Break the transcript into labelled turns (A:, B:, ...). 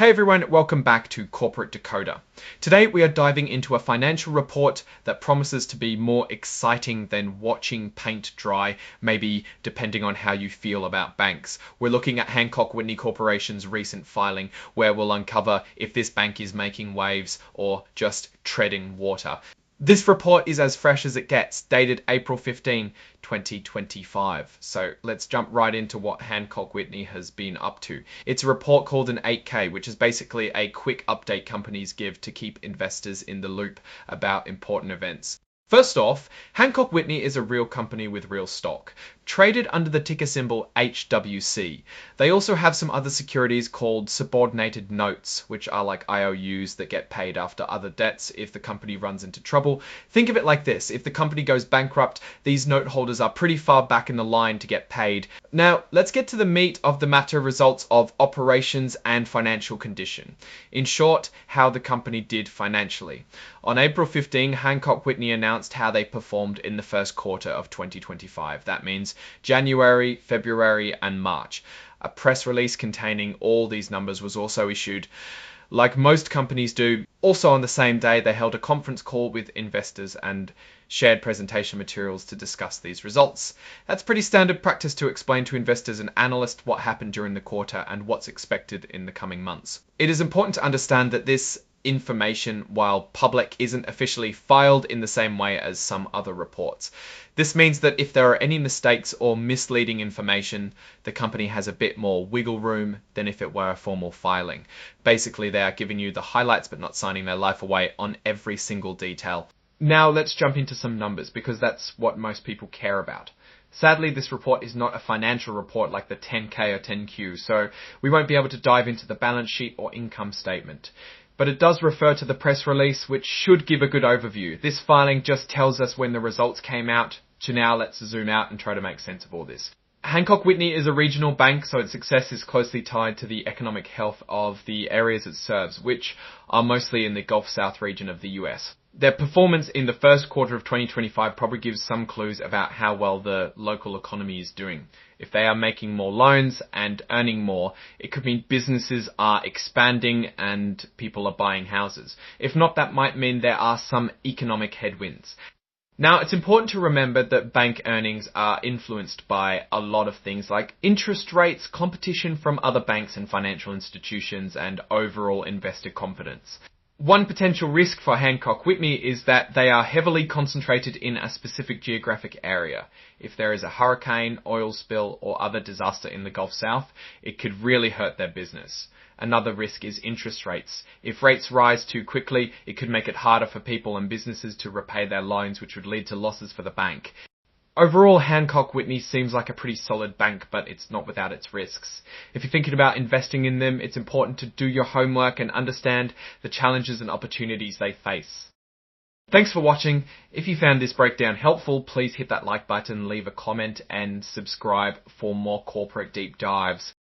A: Hey everyone, welcome back to Corporate Decoder. Today we are diving into a financial report that promises to be more exciting than watching paint dry, maybe depending on how you feel about banks. We're looking at Hancock Whitney Corporation's recent filing, where we'll uncover if this bank is making waves or just treading water. This report is as fresh as it gets, dated April 15, 2025. So let's jump right into what Hancock Whitney has been up to. It's a report called an 8K, which is basically a quick update companies give to keep investors in the loop about important events. First off, Hancock Whitney is a real company with real stock, traded under the ticker symbol HWC. They also have some other securities called subordinated notes, which are like IOUs that get paid after other debts if the company runs into trouble. Think of it like this: if the company goes bankrupt, these note holders are pretty far back in the line to get paid. Now, let's get to the meat of the matter: results of operations and financial condition. In short, how the company did financially. On April 15, Hancock Whitney announced how they performed in the first quarter of 2025. That means January, February, and March. A press release containing all these numbers was also issued. Like most companies do, also on the same day, they held a conference call with investors and shared presentation materials to discuss these results. That's pretty standard practice to explain to investors and analysts what happened during the quarter and what's expected in the coming months. It is important to understand that this information, while public, isn't officially filed in the same way as some other reports. This means that if there are any mistakes or misleading information, the company has a bit more wiggle room than if it were a formal filing. Basically, they are giving you the highlights but not signing their life away on every single detail. Now let's jump into some numbers, because that's what most people care about. Sadly, this report is not a financial report like the 10K or 10Q, so we won't be able to dive into the balance sheet or income statement. But it does refer to the press release, which should give a good overview. This filing just tells us when the results came out. So now let's zoom out and try to make sense of all this. Hancock Whitney is a regional bank, so its success is closely tied to the economic health of the areas it serves, which are mostly in the Gulf South region of the US. Their performance in the first quarter of 2025 probably gives some clues about how well the local economy is doing. If they are making more loans and earning more, it could mean businesses are expanding and people are buying houses. If not, that might mean there are some economic headwinds. Now, it's important to remember that bank earnings are influenced by a lot of things like interest rates, competition from other banks and financial institutions, and overall investor confidence. One potential risk for Hancock Whitney is that they are heavily concentrated in a specific geographic area. If there is a hurricane, oil spill, or other disaster in the Gulf South, it could really hurt their business. Another risk is interest rates. If rates rise too quickly, it could make it harder for people and businesses to repay their loans, which would lead to losses for the bank. Overall, Hancock Whitney seems like a pretty solid bank, but it's not without its risks. If you're thinking about investing in them, it's important to do your homework and understand the challenges and opportunities they face. Thanks for watching. If you found this breakdown helpful, please hit that like button, leave a comment, and subscribe for more corporate deep dives.